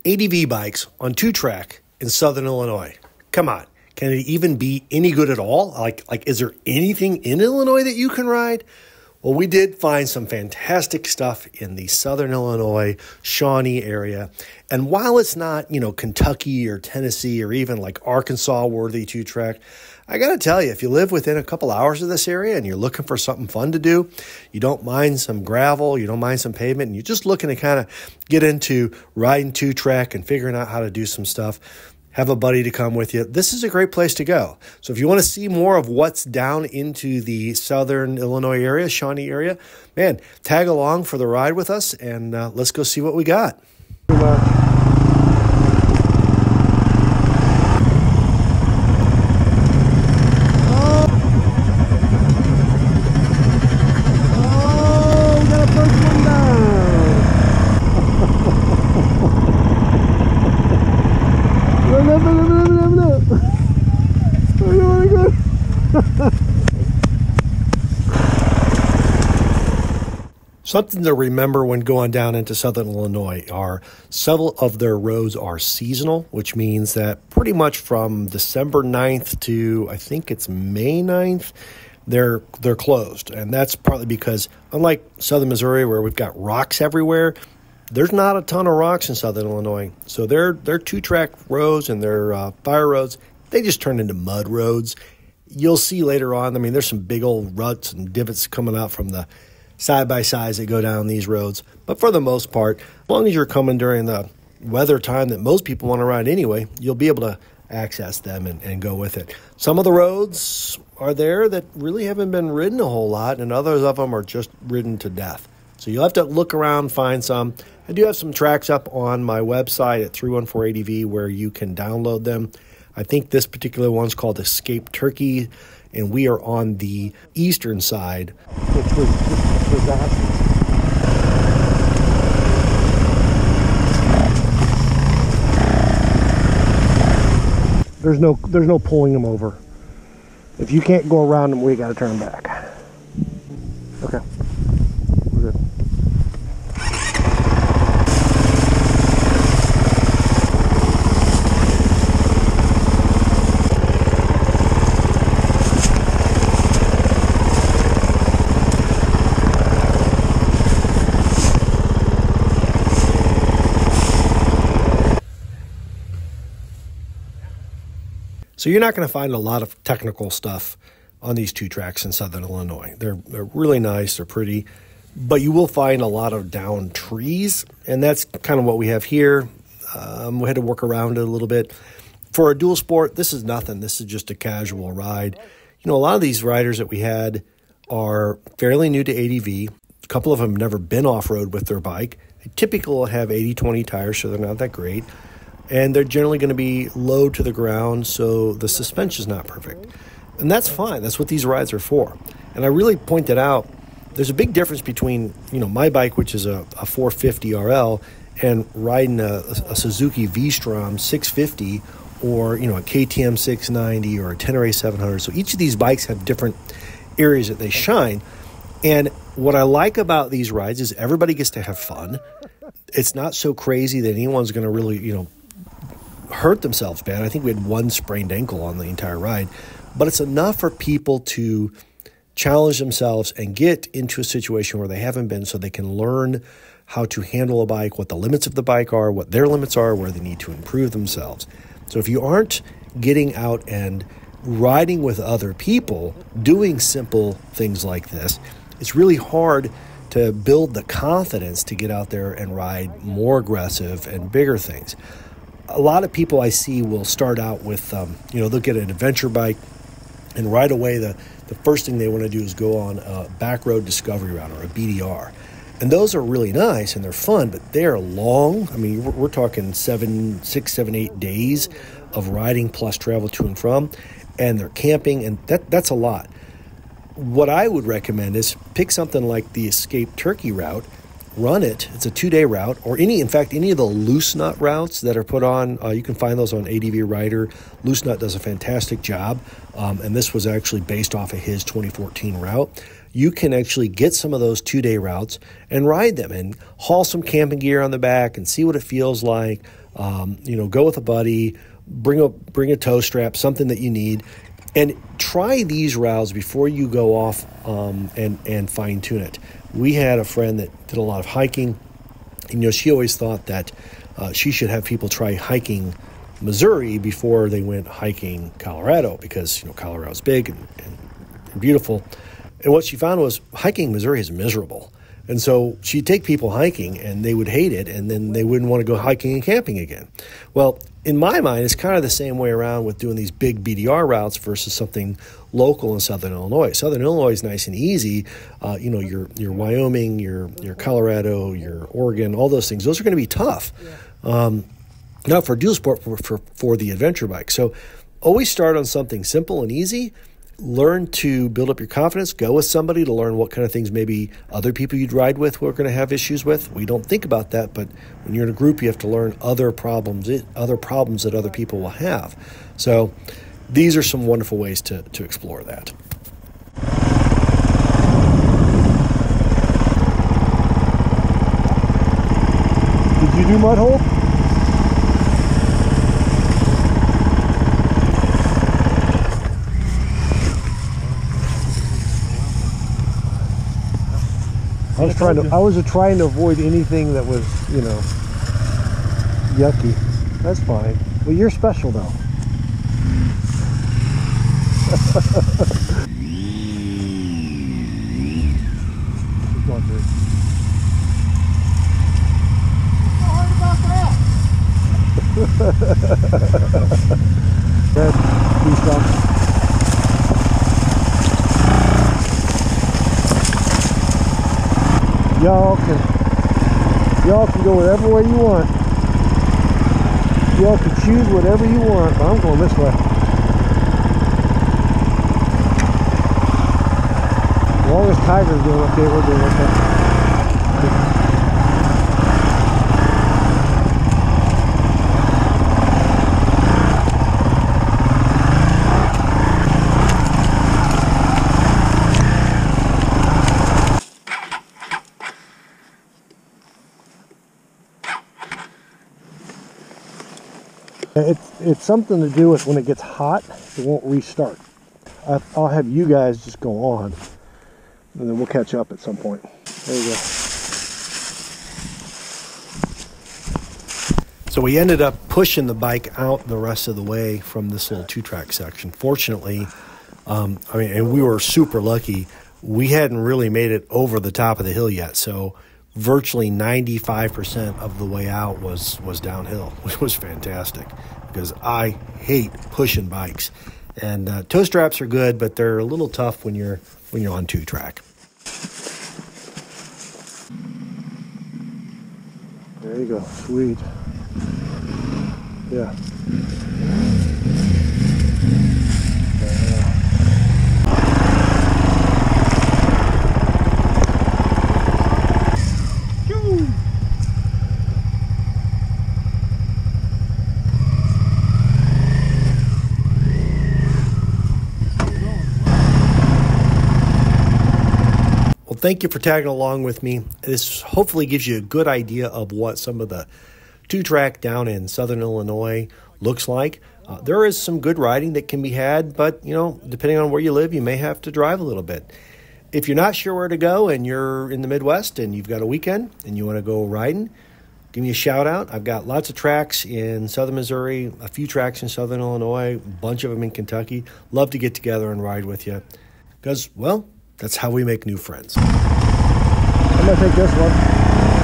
ADV bikes on 2-track in Southern Illinois. Come on. Can it even be any good at all? Like, is there anything in Illinois that you can ride? Well, we did find some fantastic stuff in the Southern Illinois, Shawnee area. And while it's not, Kentucky or Tennessee or even like Arkansas worthy 2-track, I got to tell you, if you live within a couple hours of this area and you're looking for something fun to do, you don't mind some gravel, you don't mind some pavement, and you're just looking to kind of get into riding 2-track and figuring out how to do some stuff, have a buddy to come with you, this is a great place to go. So if you want to see more of what's down into the Southern Illinois area, Shawnee area, man, tag along for the ride with us, and let's go see what we got. Something to remember when going down into Southern Illinois are several of their roads are seasonal, which means that pretty much from December 9th to I think it's May 9th, they're closed. And that's partly because unlike Southern Missouri where we've got rocks everywhere, there's not a ton of rocks in Southern Illinois. So their 2-track roads and their fire roads, they just turn into mud roads. You'll see later on, there's some big old ruts and divots coming out from the side-by-sides that go down these roads. But for the most part, as long as you're coming during the weather time that most people want to ride anyway, you'll be able to access them and go with it. Some of the roads are there that really haven't been ridden a whole lot, and others of them are just ridden to death. So you'll have to look around, find some. I do have some tracks up on my website at 314ADV where you can download them. I think this particular one's called Escape Turkey, and we are on the eastern side. There's no pulling them over. If you can't go around them, we got to turn back. Okay, we're good. So you're not going to find a lot of technical stuff on these 2-tracks in Southern Illinois. They're really nice, they're pretty, but you will find a lot of downed trees, and that's kind of what we have here. We had to work around it a little bit. For a dual sport, this is nothing. This is just a casual ride. A lot of these riders that we had are fairly new to ADV. A couple of them have never been off-road with their bike. They typically will have 80/20 tires, so they're not that great. And they're generally going to be low to the ground, so the suspension is not perfect. And that's fine. That's what these rides are for. And I really pointed out there's a big difference between, my bike, which is a 450 RL, and riding a Suzuki V-Strom 650 or, a KTM 690 or a Tenere 700. So each of these bikes have different areas that they shine. And what I like about these rides is everybody gets to have fun. It's not so crazy that anyone's going to really, hurt themselves bad. I think we had one sprained ankle on the entire ride, but it's enough for people to challenge themselves and get into a situation where they haven't been so they can learn how to handle a bike, what the limits of the bike are, what their limits are, where they need to improve themselves. So if you aren't getting out and riding with other people, doing simple things like this, it's really hard to build the confidence to get out there and ride more aggressive and bigger things. A lot of people I see will start out with, they'll get an adventure bike, and right away the first thing they want to do is go on a back road discovery route or a BDR. And those are really nice and they're fun, but they're long. We're talking 6, 7, 8 days of riding plus travel to and from, and they're camping, and that's a lot. What I would recommend is pick something like the Escape Turkey route, run it. It's a 2-day route, or any of the loose nut routes that are put on. You can find those on ADV Rider. Loose Nut does a fantastic job, and this was actually based off of his 2014 route. You can actually get some of those 2-day routes and ride them and haul some camping gear on the back and see what it feels like. Go with a buddy, bring a tow strap, something that you need, and try these routes before you go off and fine tune it. We had a friend that did a lot of hiking, and she always thought that she should have people try hiking Missouri before they went hiking Colorado, because Colorado's big and beautiful. And what she found was hiking Missouri is miserable. And so she'd take people hiking and they would hate it, and then they wouldn't want to go hiking and camping again. Well, in my mind, it's kind of the same way around with doing these big BDR routes versus something local in Southern Illinois. Southern Illinois is nice and easy. Your Wyoming, your Colorado, your Oregon, all those things, those are going to be tough. Not for dual sport, for the adventure bike. So always start on something simple and easy. Learn to build up your confidence. Go with somebody to learn what kind of things maybe other people you'd ride with were going to have issues with. We don't think about that, but when you're in a group, you have to learn other problems that other people will have. So these are some wonderful ways to explore that. Did you do mud hole? I was trying to avoid anything that was, yucky. That's fine. Well, you're special though. Keep going, dude. How hard about that? Good. Please stop. Y'all can go whatever way you want. Y'all can choose whatever you want, but I'm going this way. As long as Tiger's doing okay, we're doing okay. It's something to do with when it gets hot, it won't restart. I'll have you guys just go on, and then we'll catch up at some point. There you go. So we ended up pushing the bike out the rest of the way from this little two-track section. Fortunately, and we were super lucky. We hadn't really made it over the top of the hill yet, so virtually 95% of the way out was downhill, which was fantastic because I hate pushing bikes. And toe straps are good, but they're a little tough when you're on two-track. There you go, sweet. Yeah. Thank you for tagging along with me. This hopefully gives you a good idea of what some of the two-track down in Southern Illinois looks like. There is some good riding that can be had, but depending on where you live, you may have to drive a little bit. If you're not sure where to go and you're in the Midwest and you've got a weekend and you want to go riding, give me a shout out. I've got lots of tracks in Southern Missouri, a few tracks in Southern Illinois, a bunch of them in Kentucky. Love to get together and ride with you because, well, that's how we make new friends. I'm going to take this one.